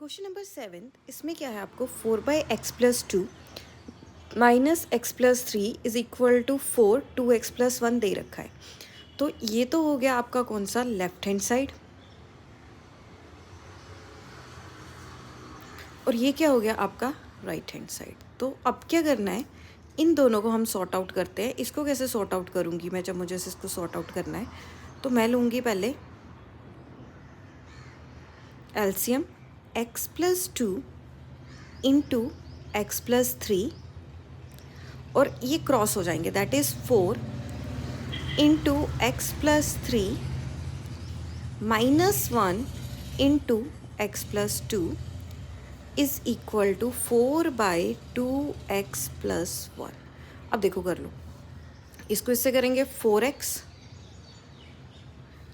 Question number 7 इसमें क्या है आपको 4/x+2 minus x+3 is equal to 4 2x+1 दे रखा है। तो ये तो हो गया आपका कौन सा लेफ्ट हैंड साइड, और ये क्या हो गया आपका राइट हैंड साइड। तो अब क्या करना है, इन दोनों को हम सॉर्ट आउट करते हैं। इसको कैसे सॉर्ट आउट करूँगी मैं, जब मुझे इसको सॉर्ट आउट करना है तो मैं लूँगी पहले एलसीएम x+2 इंटू x+3 और ये क्रॉस हो जाएंगे, that is 4 into x+3 -1 into x+2 is equal to 4/2x+1। अब देखो कर लो, इसको इससे करेंगे 4x,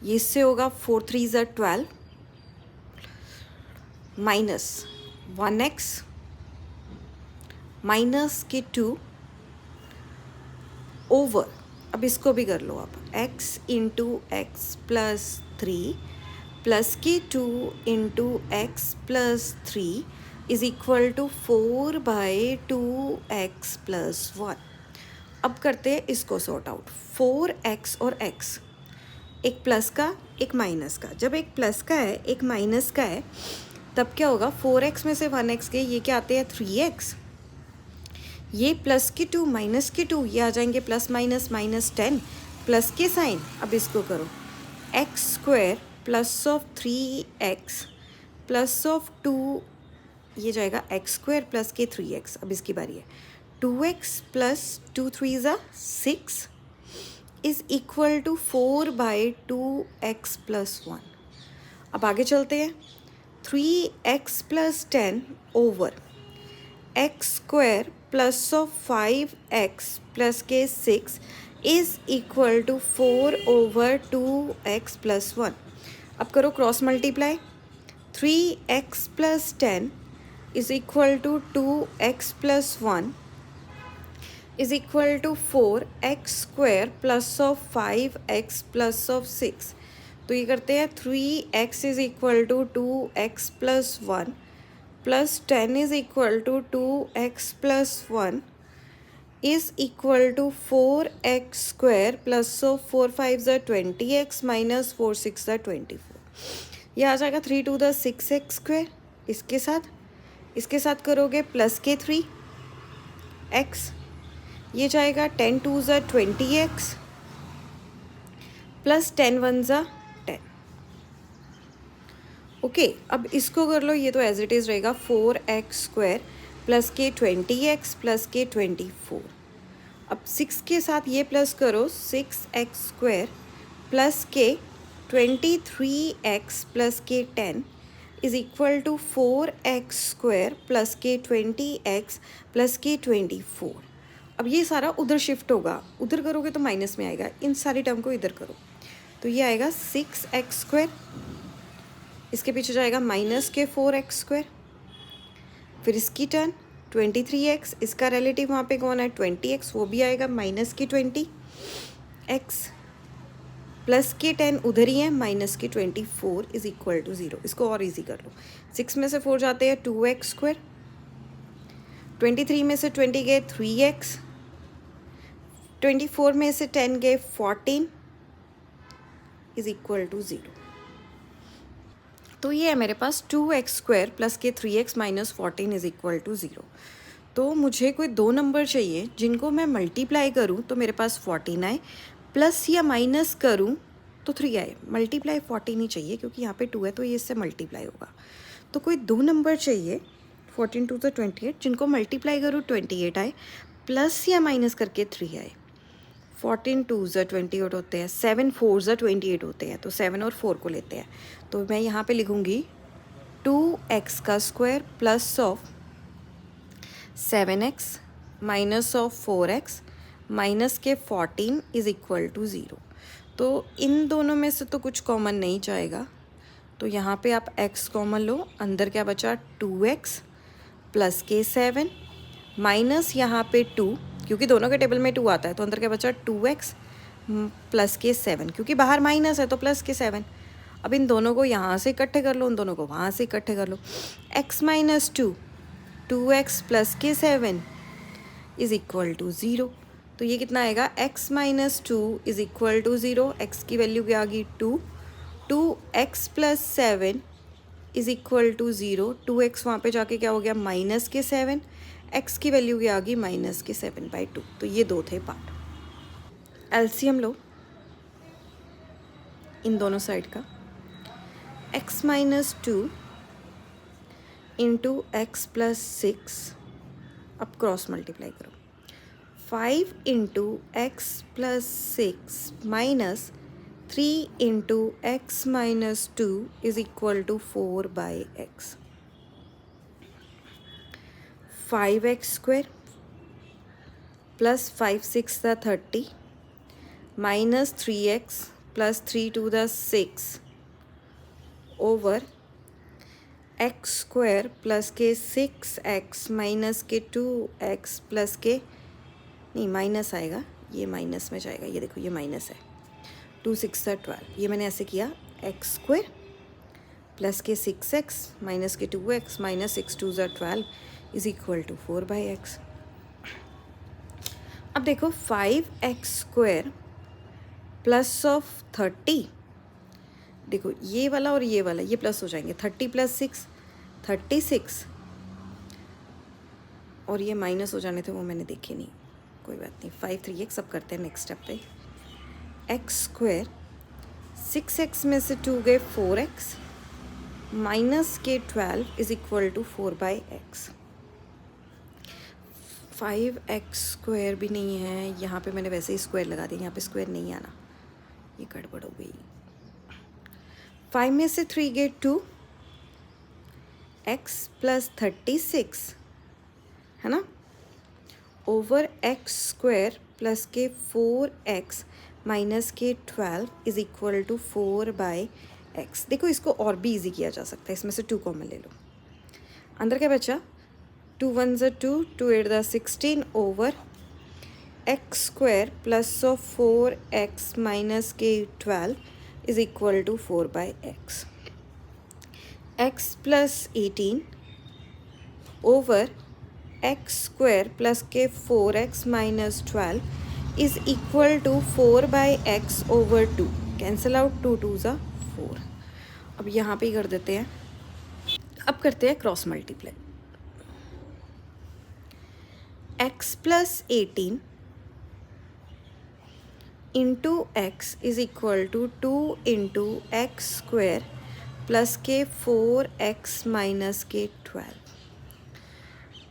ये इससे होगा 4 3 ज़ा 12 माइनस 1x माइनस के 2 ओवर, अब इसको भी कर लो आप, x इंटू x+3 प्लस के 2 into x+3 is equal to 4/2x+1। अब करते हैं इसको सॉर्ट आउट। 4x और x, एक प्लस का एक माइनस का, जब एक प्लस का है एक माइनस का है तब क्या होगा, 4x में से 1x गए, ये क्या आते हैं 3x, ये प्लस के 2 माइनस के 2, ये आ जाएंगे प्लस माइनस -10 प्लस के साइन। अब इसको करो x² plus of 3x plus of 2, ये जाएगा x² प्लस के 3x। अब इसकी बारी है 2x प्लस 2 3 ज़ा 6 इज़ इक्वल टू 4/2x+1। अब आगे चलते हैं, 3x plus 10 over x² plus of 5x plus के 6 इज़ इक्वल टू 4/2x+1। अब करो cross multiply, 3x plus 10 is equal to 2x+1 is equal to 4x² plus of 5x plus of 6। तो ये करते हैं 3x is equal to 2x+1 plus 10 is equal to 2x+1 is equal to 4x² plus of 4 5 ज़ा 20x minus 4 6 ज़ा 24। ये आ जाएगा 3 2 ज़ा 6x²। इसके साथ करोगे प्लस के 3x, ये जाएगा 10 2 ज़ा 20x प्लस 10 1 ज़ा 10। ओके, अब इसको कर लो, ये तो एज इट इज़ रहेगा 4x² प्लस के 20x प्लस के 24। अब 6 के साथ ये प्लस करो, 6x² प्लस के 23x प्लस के 10 is equal to 4x² plus के 20x प्लस के 24। अब ये सारा उधर शिफ्ट होगा, उधर करोगे तो माइनस में आएगा, इन सारी टर्म को इधर करो तो ये आएगा 6x², इसके पीछे जाएगा माइनस के 4x², फिर इसकी टर्न 23x, इसका रिलेटिव वहाँ पे कौन है 20x, वो भी आएगा माइनस के 20x प्लस के 10 उधर ही है माइनस के 24 इज़ इक्वल टू 0। इसको और इजी कर लो, 6 में से 4 जाते हैं 2x², 23 में से 20 गए 3x, 24 में से 10 गए 14 इज़ इक्वल टू 0। तो ये है मेरे पास 2x² प्लस के 3x minus 14 is equal to 0। तो मुझे कोई दो नंबर चाहिए जिनको मैं मल्टीप्लाई करूँ तो मेरे पास 14 आए, प्लस या माइनस करूँ तो 3 आए। मल्टीप्लाई 14 ही चाहिए क्योंकि यहाँ पे 2 है तो ये इससे मल्टीप्लाई होगा। तो कोई दो नंबर चाहिए 14 2 ज़ा 28, जिनको मल्टीप्लाई करूँ 28 आए, प्लस या माइनस करके 3 आए। 14 2 ज़ा 28 होते हैं, 7 4 ज़ा 28 होते हैं, तो 7 और 4 को लेते हैं। तो मैं यहाँ पे लिखूँगी 2x² plus of 7x minus of 4x minus के 14 इज़ इक्वल टू 0। तो इन दोनों में से तो कुछ कॉमन नहीं जाएगा, तो यहाँ पे आप x कॉमन लो, अंदर क्या बचा 2x प्लस के 7 माइनस यहाँ पे 2, क्योंकि दोनों के टेबल में 2 आता है तो अंदर क्या बचा 2x प्लस के 7, क्योंकि बाहर माइनस है तो प्लस के 7। अब इन दोनों को यहाँ से इकट्ठे कर लो, उन दोनों को वहाँ से इकट्ठे कर लो। x माइनस 2, 2x प्लस के 7 इज़ इक्वल टू 0। तो ये कितना आएगा, x minus 2 is equal to 0। x की वैल्यू क्या आ गई 2, 2x plus 7 is equal to 0। 2x वहाँ पे जाके क्या हो गया माइनस के 7, x की वैल्यू क्या आ गई माइनस के 7/2। तो ये दो थे पार्ट। एलसीएम लो इन दोनों साइड का, x minus 2 into X plus 6, अब क्रॉस मल्टीप्लाई करो, 5 into X plus 6 minus 3 into X minus 2 is equal to 4/x। 5x square plus 5 6 द 30 माइनस 3x प्लस 3 2 द 6 ओवर एक्स स्क्वायर प्लस के 6x minus के 2x plus के, नहीं minus आएगा, ये माइनस में जाएगा, ये देखो ये माइनस है, 2 6 12, ये मैंने ऐसे किया, एक्स स्क्वायर प्लस के 6x माइनस के 2x minus 6 2 12 is equal to 4/x। अब देखो 5x स्क्वायर प्लस ऑफ 30, देखो ये वाला और ये वाला ये प्लस हो जाएंगे, 30 प्लस 6 36, और ये माइनस हो जाने थे वो मैंने देखे नहीं, कोई बात नहीं। 5 3x सब करते हैं नेक्स्ट स्टेप पे। एक्स स्क्वायर 6x में से 2 गए 4x माइनस के 12 is equal to 4/x। 5x square भी नहीं है, यहाँ पे मैंने वैसे ही स्क्वायर लगा दिया, यहाँ पे स्क्वायर नहीं आना, ये गड़बड़ हो गई। 5 में से 3 गए 2, x प्लस 36 है ना, ओवर एक्स स्क्वायर प्लस के 4x माइनस के 12 इज इक्वल टू 4/x। देखो इसको और भी इजी किया जा सकता है, इसमें से 2 कॉमन ले लो, अंदर क्या बचा, 2 1 ज़ 2, 2 8 ज़ 16 over X square plus of 4x minus के 12 is equal to 4/x। x plus 18 over X square plus के 4x minus 12 is equal to 4/x over 2। Cancel out, 2 2 ज़ा 4। अब यहाँ पे ही कर देते हैं, अब करते हैं cross multiply. x plus 18 into X is equal to 2 into X square plus के 4x माइनस के 12,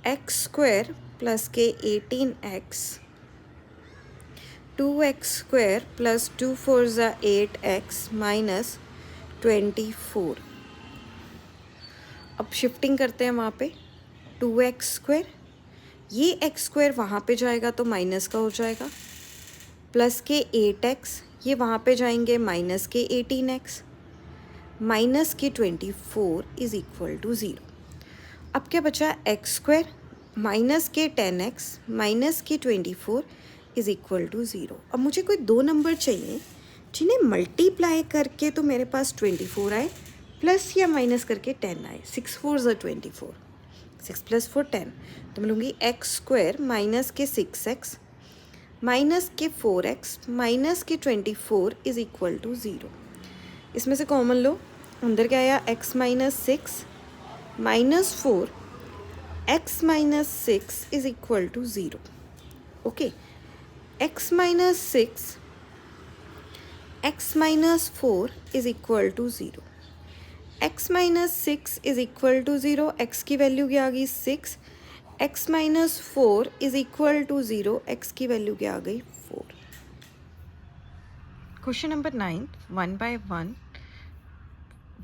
एक्स स्क्वायर प्लस के 18x, 2x स्क्वायर प्लस 2 4 ज़ा 8x माइनस 24। अब शिफ्टिंग करते हैं वहाँ पे, 2x स्क्वायर, ये x स्क्वायर वहाँ पे जाएगा तो माइनस का हो जाएगा, प्लस के 8x, ये वहाँ पे जाएंगे माइनस के 18x माइनस के 24 इज इक्वल टू 0। अब क्या बचा, एक्स स्क्वायर माइनस के 10x माइनस के 24 इज इक्वल टू 0। अब मुझे कोई दो नंबर चाहिए जिन्हें मल्टीप्लाई करके तो मेरे पास 24 आए, प्लस या माइनस करके 10 आए। 6 4 ज़ 24, 6 प्लस 4 10, तो मैं लूँगी एक्स स्क्वायर माइनस के 6x माइनस के 4x माइनस के 24 इज इक्वल टू 0। इसमें से कॉमन लो, अंदर क्या आया, x minus 6 minus 4 x minus 6 is equal to 0। Okay, x minus 6 x minus 4 is equal to 0। x minus 6 is equal to 0, x की value क्या आ गई 6, x minus 4 is equal to 0, x की वैल्यू क्या आ गई 4। Question number 9, 1/1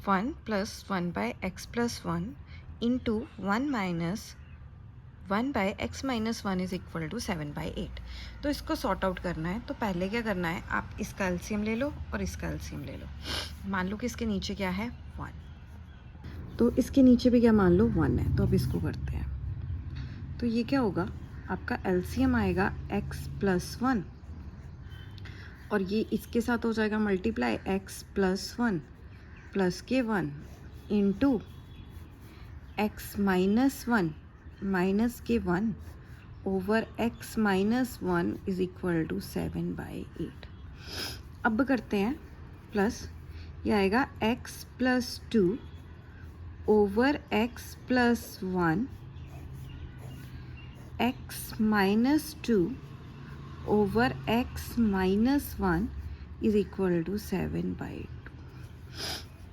1 plus 1/x plus 1 into 1 minus 1/x minus 1 is equal to 7/8। तो इसको सॉर्ट आउट करना है, तो पहले क्या करना है, आप इसका एलसीएम ले लो और इसका एलसीएम ले लो। मान लो कि इसके नीचे क्या है 1, तो इसके नीचे भी क्या मान लो 1 है, तो अब इसको करते हैं। तो ये क्या होगा, आपका एलसीएम आएगा x प्लस 1 और ये इसके साथ हो जाएगा मल्टीप्लाई x प्लस 1 प्लस के 1 इंटू एक्स माइनस 1 माइनस के 1 over X minus 1 is equal to 7/8। अब करते हैं प्लस, ये आएगा x plus 2 over x plus 1 x minus 2 over x minus 1 is equal to 7/2।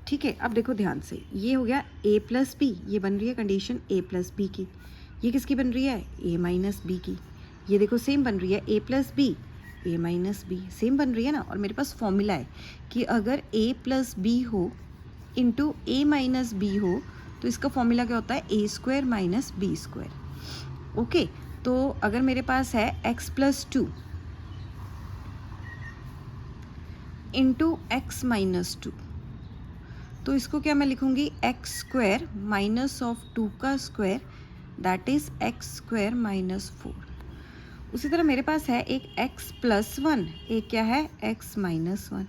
ठीक है, अब देखो ध्यान से, ये हो गया a प्लस बी, ये बन रही है कंडीशन a प्लस बी की। ये किसकी बन रही है? a माइनस बी की। ये देखो सेम बन रही है a plus B, a minus B, same बन रही है ना। और मेरे पास फॉर्मूला है कि अगर a प्लस बी हो इंटू a माइनस बी हो तो इसका फॉर्मूला क्या होता है? a square minus B square. Okay, तो अगर मेरे पास है x plus 2 into X minus 2, तो इसको क्या मैं लिखूंगी? एक्स स्क्वायर माइनस ऑफ 2 का square, that is x square minus 4। उसी तरह मेरे पास है एक x प्लस 1, एक क्या है? x minus 1।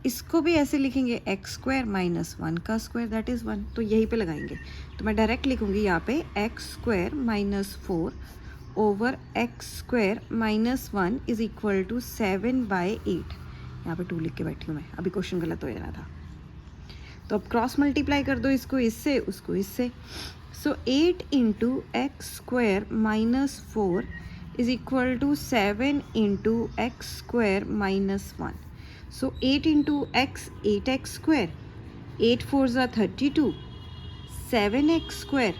इसको भी ऐसे लिखेंगे एक्स स्क्वायर माइनस 1 का स्क्वायर, दैट इज़ 1। तो यहीं पे लगाएंगे, तो मैं डायरेक्ट लिखूंगी यहाँ पे X square minus 4 over X square minus 1 is equal to 7/8। यहाँ पे 2 लिख के बैठी हूँ मैं, अभी क्वेश्चन गलत हो जाना था। तो अब क्रॉस मल्टीप्लाई कर दो इसको इससे, उसको इससे। So 8 into X square minus 4 is equal to 7 into X square minus 1। So 8 into X 8x square, 8 4 ज़ा 32, 7x स्क्वायर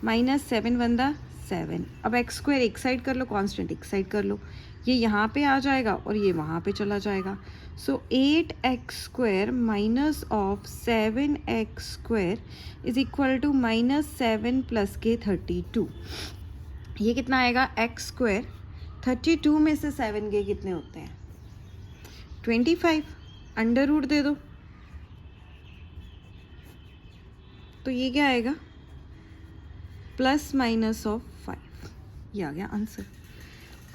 माइनस 7 1 दा 7। अब एक्स स्क्वायर एक साइड कर लो, कांस्टेंट एक साइड कर लो, ये यहाँ पे आ जाएगा और ये वहाँ पे चला जाएगा। So 8x square minus of 7x square is equal to minus 7 plus के 32। ये कितना आएगा? एक्स स्क्वायर 32 में से 7 के कितने होते हैं? 25। अंडर रूट दे दो, तो ये क्या आएगा? Plus minus of 5। ये आ गया आंसर।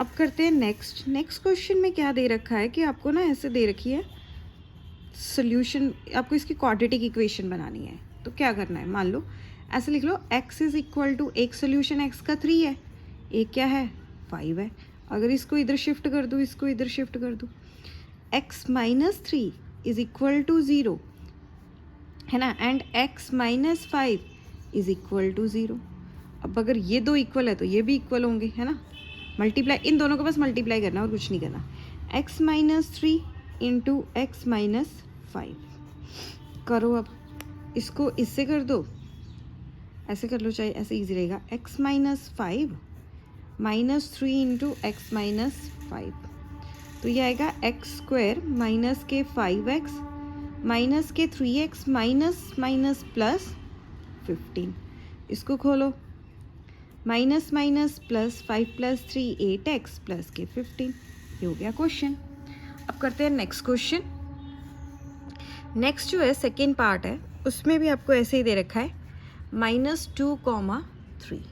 अब करते हैं नेक्स्ट। नेक्स्ट क्वेश्चन में क्या दे रखा है कि आपको ना ऐसे दे रखी है सोल्यूशन, आपको इसकी क्वाड्रेटिक इक्वेशन बनानी है। तो क्या करना है? मान लो ऐसे लिख लो, x इज इक्वल टू, एक सोल्यूशन x का 3 है, एक क्या है? 5 है। अगर इसको इधर शिफ्ट कर दूँ, इसको इधर शिफ्ट कर दूँ, x minus 3 is equal to 0 है ना, and x minus 5 is equal to 0। अब अगर ये दो इक्वल है तो ये भी इक्वल होंगे, है ना। मल्टीप्लाई, इन दोनों को बस मल्टीप्लाई करना और कुछ नहीं करना। x minus 3 into X minus 5 करो। अब इसको इससे कर दो, ऐसे कर लो, चाहे ऐसे इजी रहेगा। x minus 5 minus 3 into X minus 5, तो ये आएगा एक्स स्क्वायर माइनस के 5x माइनस के 3x माइनस माइनस प्लस 15। इसको खोलो, minus minus plus 5 plus 3 8x plus के 15। ये हो गया क्वेश्चन। अब करते हैं नेक्स्ट क्वेश्चन। नेक्स्ट जो है सेकेंड पार्ट है, उसमें भी आपको ऐसे ही दे रखा है -2, 3।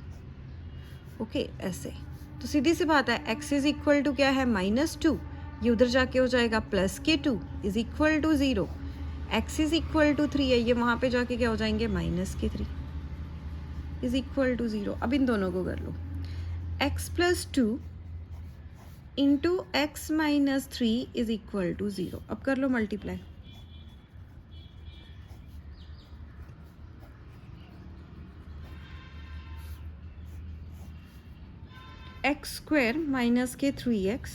ओके, ऐसे। तो सीधी सी बात है, x इज इक्वल टू क्या है? -2, ये उधर जाके हो जाएगा प्लस के 2 is equal to 0। x is equal to 3 है, ये वहाँ पे जाके क्या हो जाएंगे? माइनस के 3 इज इक्वल टू 0। अब इन दोनों को कर लो, x plus 2 into X minus 3 is equal to 0। अब कर लो मल्टीप्लाई, एक्स स्क्वायर माइनस के 3x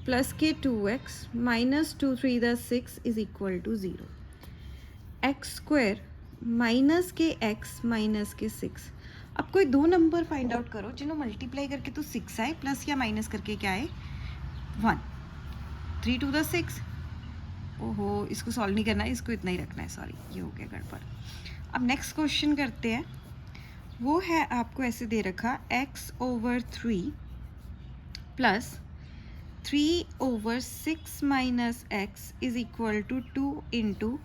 प्लस के 2x माइनस 2 3 द 6 is equal to 0। X square minus के x माइनस के 6। अब कोई दो नंबर फाइंड आउट करो जिन्हों मल्टीप्लाई करके तो 6 आए, प्लस या माइनस करके क्या आए? 1। 3 टू द 6। ओहो, इसको सॉल्व नहीं करना है, इसको इतना ही रखना है, सॉरी ये हो गया गड़बड़। अब नेक्स्ट क्वेश्चन करते हैं। वो है आपको ऐसे दे रखा x/3 plus 3/6 minus x is equal to 2 into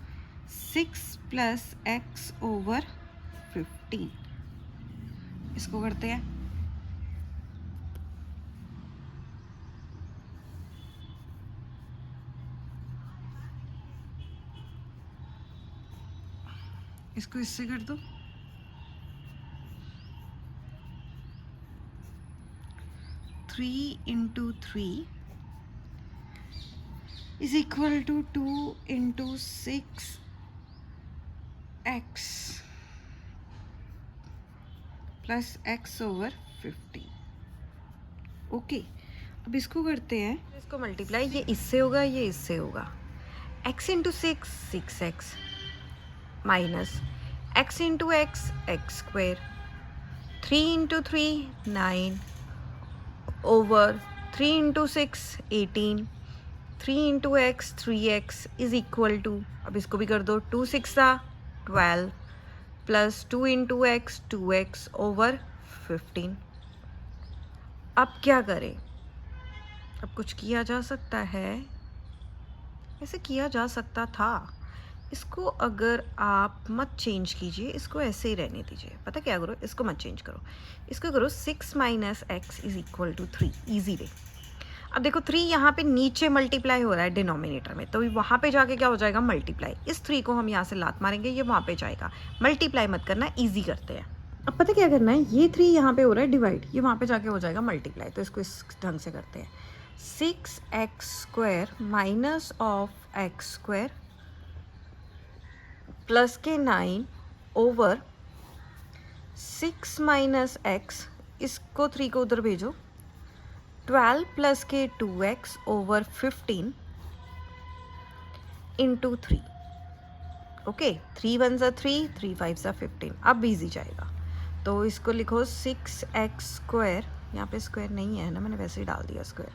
6 plus x/15। इसको करते हैं। इसको इससे कर दो, three into three is equal to 2 into 6x plus x over 15। Okay, अब इसको करते हैं, इसको मल्टीप्लाई, ये इससे होगा, ये इससे होगा, x into 6x minus x into x square, 3 into 3 9 over 3 into 6 18, 3 into x 3x is equal to, अब इसको भी कर दो, 2 6 12 plus 2 into x 2x over 15। अब क्या करें, अब कुछ किया जा सकता है, ऐसे किया जा सकता था, इसको अगर आप मत चेंज कीजिए, इसको ऐसे ही रहने दीजिए। पता क्या करो, इसको मत चेंज करो, इसको करो 6 minus X is equal to 3, easy way. अब देखो 3 यहाँ पे नीचे मल्टीप्लाई हो रहा है डिनोमिनेटर में, तो वहाँ पे जाके क्या हो जाएगा, मल्टीप्लाई। इस 3 को हम यहाँ से लात मारेंगे, ये वहाँ पे जाएगा, मल्टीप्लाई मत करना, ईजी करते हैं। अब पता क्या करना है, ये 3 यहाँ पे हो रहा है डिवाइड, ये वहाँ पे जाके हो जाएगा मल्टीप्लाई, तो इसको इस ढंग से करते हैं, 6x square minus of X square plus के 9 ओवर 6 माइनस एक्स, इसको 3 को उधर भेजो, 12 प्लस के 2x ओवर 15 इंटू 3। ओके, 3 1 ज़ा 3, 3 5 ज़ा 15, अब ईजी जाएगा। तो इसको लिखो 6x स्क्वायर, यहाँ पे स्क्वायर नहीं है ना, मैंने वैसे ही डाल दिया square,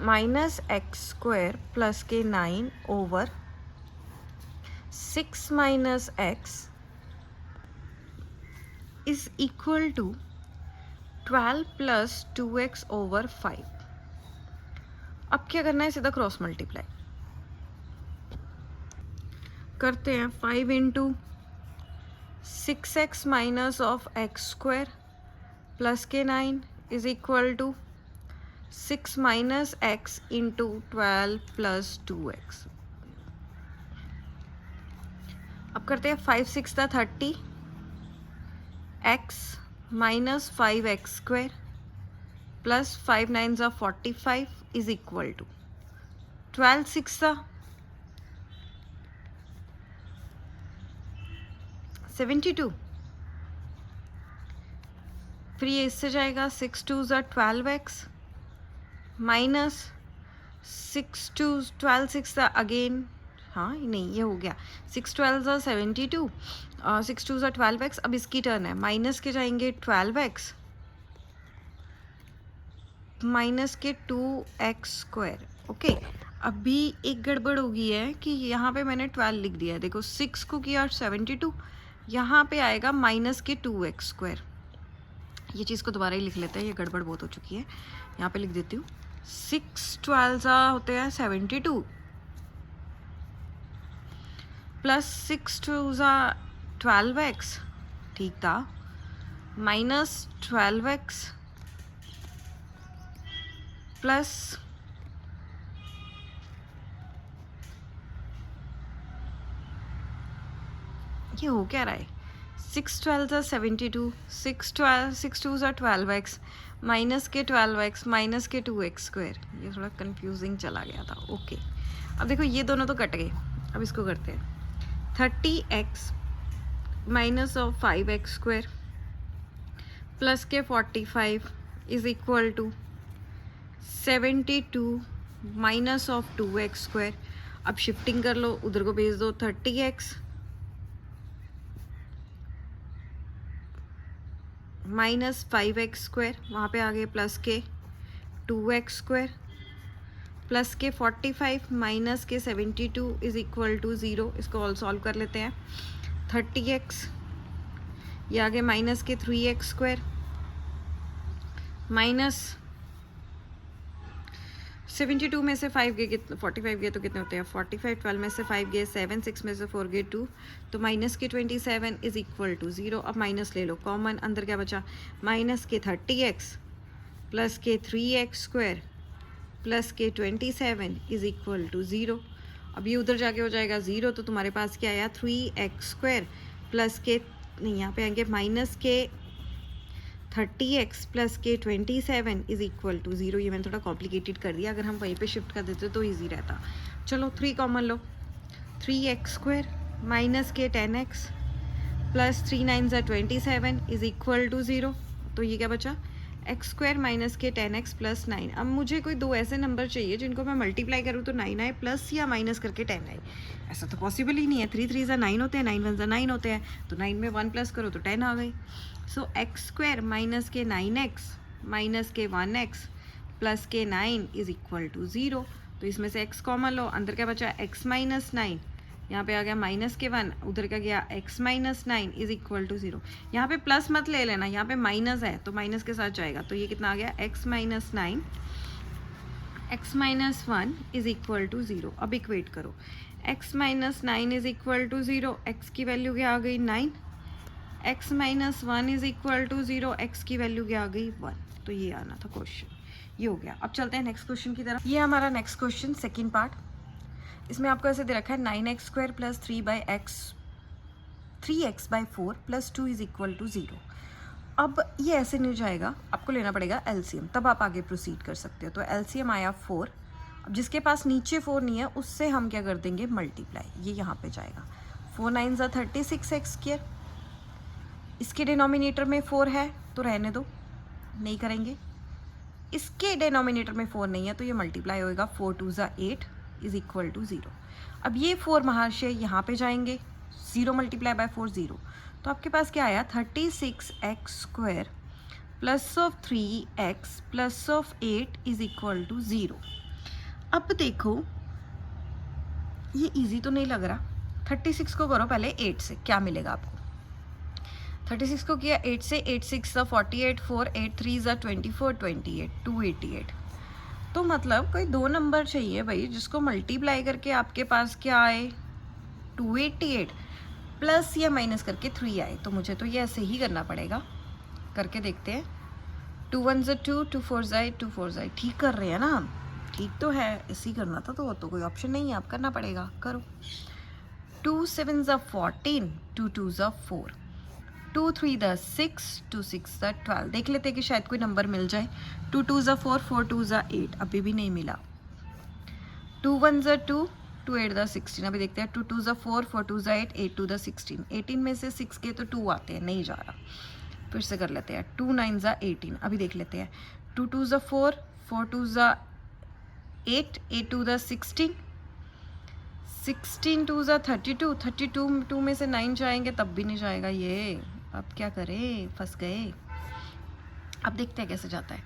minus X square plus के 9 over 6 minus X is equal to 12 plus 2x over 5। अब क्या करना है, सीधा क्रॉस मल्टीप्लाई करते हैं, 5 into 6x minus of X square plus के 9 is equal to 6 minus X into 12 plus 2x। अब करते हैं 5 6 30, x minus 5x square plus 5 9 45 is equal to 12 6 72, फिर ये इससे जाएगा, 6 2 12x माइनस 6 2 12 6 अगेन, हाँ नहीं ये हो गया, 6 12 72, 6 2 12x। अब इसकी टर्न है, माइनस के जाएंगे 12x माइनस के 2x स्क्वायर। ओके, अभी एक गड़बड़ हो गई है कि यहाँ पे मैंने 12 लिख दिया है, देखो 6 को किया 72, यहाँ पे आएगा माइनस के 2x स्क्वायर। ये चीज़ को दोबारा ही लिख लेते हैं, ये गड़बड़ बहुत हो चुकी है, यहाँ पे लिख देती हूँ, 6 12 होते हैं 72 प्लस 6 2 12x, ठीक था, माइनस 12x प्लस ये हो क्या रहा है, 6 12 72, 6 2 12x माइनस के 12x माइनस के 2x स्क्वायर, ये थोड़ा कंफ्यूजिंग चला गया था। ओके, अब देखो ये दोनों तो कट गए, अब इसको करते हैं, 30x minus of 5x square plus के 45 is equal to 72 minus of 2x square. अब शिफ्टिंग कर लो, उधर को भेज दो, 30x माइनस 5x स्क्वायर, वहाँ पे आ गए प्लस के 2x स्क्वायर प्लस के 45 माइनस के 72 इज इक्वल टू 0। इसको ऑल सॉल्व कर लेते हैं, 30x, ये आगे माइनस के 3x स्क्वायर माइनस 72 में से 5 गए, 45 गए तो कितने होते हैं, 45, 12 में से 5 गए 7, 6 में से 4 गए 2, तो माइनस के 27 इज इक्वल टू 0। अब माइनस ले लो कॉमन, अंदर क्या बचा, माइनस के 30x प्लस के 3x स्क्वायर प्लस के 27 इज इक्वल टू 0। अब ये उधर जाके हो जाएगा 0, तो तुम्हारे पास क्या आया 3x² प्लस के, नहीं यहाँ पे आएंगे माइनस के 30x प्लस के 27 इज इक्वल टू 0। ये मैंने थोड़ा कॉम्प्लिकेटेड कर दिया, अगर हम वहीं पे शिफ्ट कर देते तो ईजी रहता। चलो 3 कॉमन लो, 3x² माइनस के 10x plus 3 9 27 is equal to 0। तो ये क्या बचा, x² माइनस के 10x प्लस 9। अब मुझे कोई दो ऐसे नंबर चाहिए जिनको मैं मल्टीप्लाई करूँ तो 9 आए प्लस या माइनस करके 10 आए। ऐसा तो पॉसिबल ही नहीं है, 3 3 9 होते हैं, 9 1 9 होते हैं, तो 9 में 1 प्लस करो तो 10 आ गई। सो x² माइनस के 9x माइनस के 1x प्लस के 9 इज इक्वल टू 0। तो इसमें से x कॉमन लो, अंदर क्या बचा x माइनस 9, यहाँ पे आ गया माइनस के 1, उधर का गया x minus 9 is equal to 0। यहाँ पे प्लस मत ले लेना, यहाँ पे माइनस है तो माइनस के साथ जाएगा, तो ये कितना आ गया x minus 9 x minus 1 is equal to 0। अब इक्वेट करो, x minus 9 is equal to 0, x की वैल्यू क्या आ गई 9, x minus 1 is equal to 0, x की वैल्यू क्या आ गई 1। तो ये आना था क्वेश्चन, ये हो गया। अब चलते हैं नेक्स्ट क्वेश्चन की तरफ। ये हमारा नेक्स्ट क्वेश्चन सेकेंड पार्ट। इसमें आपको ऐसे दे रखा है 9x² plus 3x/4 plus 2 is equal to 0। अब ये ऐसे नहीं जाएगा, आपको लेना पड़ेगा एलसीएम, तब आप आगे प्रोसीड कर सकते हो। तो एलसीएम आया 4। अब जिसके पास नीचे 4 नहीं है उससे हम क्या कर देंगे मल्टीप्लाई, ये यहाँ पे जाएगा। 4 9 36x², इसके डिनोमिनेटर में 4 है तो रहने दो, नहीं करेंगे। इसके डिनोमिनेटर में 4 नहीं है तो ये मल्टीप्लाई होएगा, 4 2 8 इज इक्वल टू 0। अब ये 4 महाशय यहाँ पे जाएंगे, 0 मल्टीप्लाई बाय 4 0, तो आपके पास क्या आया 36x² plus of 3x plus of 8 is equal to 0। अब देखो ये इजी तो नहीं लग रहा, 36 को करो पहले 8 से, क्या मिलेगा आपको। 36 को किया 8 से, 8 6 48, 4 8 3 24 28 288। तो मतलब कोई दो नंबर चाहिए भाई जिसको मल्टीप्लाई करके आपके पास क्या आए 288 प्लस या माइनस करके 3 आए। तो मुझे तो ये ऐसे ही करना पड़ेगा, करके देखते हैं। 2 1 2, 2 4 8, 2 4 8, ठीक कर रहे हैं ना हम, ठीक तो है, ऐसे ही करना था। तो कोई ऑप्शन नहीं है, आप करना पड़ेगा, करो। 2 7 14, 2 2 4, 2 3 6, 2 6 12। देख लेते हैं कि शायद कोई नंबर मिल जाए। 2 2 4, 4 2 8, अभी भी नहीं मिला। 2 1 2, 2 8 16, अभी देखते हैं। 2 2 4, 4 2 8, 8 2 16। 18 में से 6 के तो 2 आते हैं, नहीं जा रहा, फिर से कर लेते हैं। 2 9 18, अभी देख लेते हैं। 2 2 4, 4 2 8, 8 2 16, 16 2 32, 32 2 में से 9 जाएंगे तब भी नहीं जाएगा ये। अब क्या करें, फंस गए। अब देखते हैं कैसे जाता है,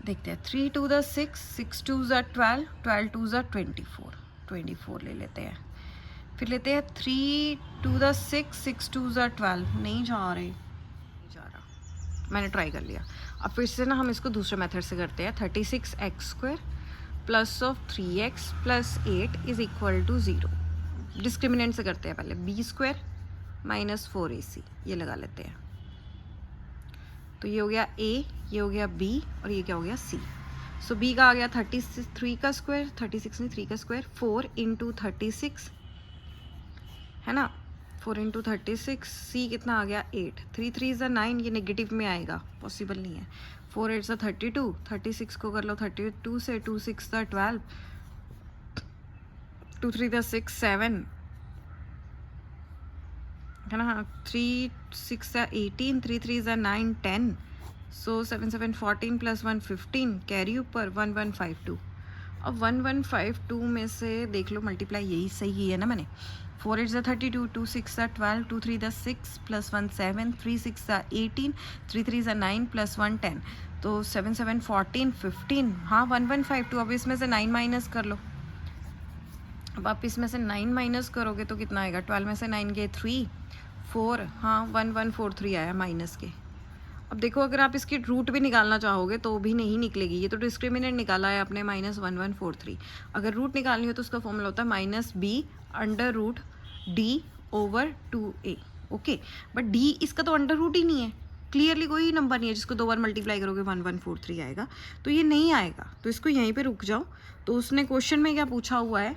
देखते हैं। 3 2 6, 6 2 12, 12 2 24, 24 ले लेते हैं। फिर लेते हैं 3 2 6, 6 2 12, नहीं जा रहे, नहीं जा रहा, मैंने ट्राई कर लिया। अब फिर से ना हम इसको दूसरे मेथड से करते हैं। 36x² plus of 3x plus 8 is equal to 0। Discriminant से करते हैं पहले, b² माइनस 4ac, ये लगा लेते हैं। तो ये हो गया a, ये हो गया b, और ये क्या हो गया c। सो b का आ गया 33 का स्क्वायर, 36 नहीं 3 का स्क्वायर, 4 इंटू 36 है ना, 4 इंटू 36। c कितना आ गया 8, 3 3 9, ये नेगेटिव में आएगा, पॉसिबल नहीं है। 4 8 32, 36 को कर लो 32 से, 2 6 12, 2 3 6 7 है ना, 3 6 18, 3 3 9 10, सो 7 7 14 प्लस 1 15, कैरी ऊपर 1 1 5 2। अब 1 1 5 2 में से देख लो मल्टीप्लाई, यही सही है ना मैंने। 4 8 32, 2 6 12, 2 3 6 प्लस 1 7, 3 6 18, 3 3 9 प्लस 1 10, तो 7 7 14 15, हाँ 1 1 5 2। अब इसमें से 9 माइनस कर लो, अब आप इसमें से 9 माइनस करोगे तो कितना आएगा, 12 में से 9 गए 3 4, हाँ 1 1 4 3 आया माइनस के। अब देखो अगर आप इसकी रूट भी निकालना चाहोगे तो भी नहीं निकलेगी, ये तो डिस्क्रिमिनेंट निकाला है आपने माइनस 1 1 4 3। अगर रूट निकालनी हो तो उसका फॉर्मूला होता है minus b under root d over 2a। Okay, but d इसका तो अंडर रूट ही नहीं है, क्लियरली कोई नंबर नहीं है जिसको 2 बार मल्टीप्लाई करोगे 1 1 4 3 आएगा, तो ये नहीं आएगा। तो इसको यहीं पे रुक जाओ। तो उसने क्वेश्चन में क्या पूछा हुआ है,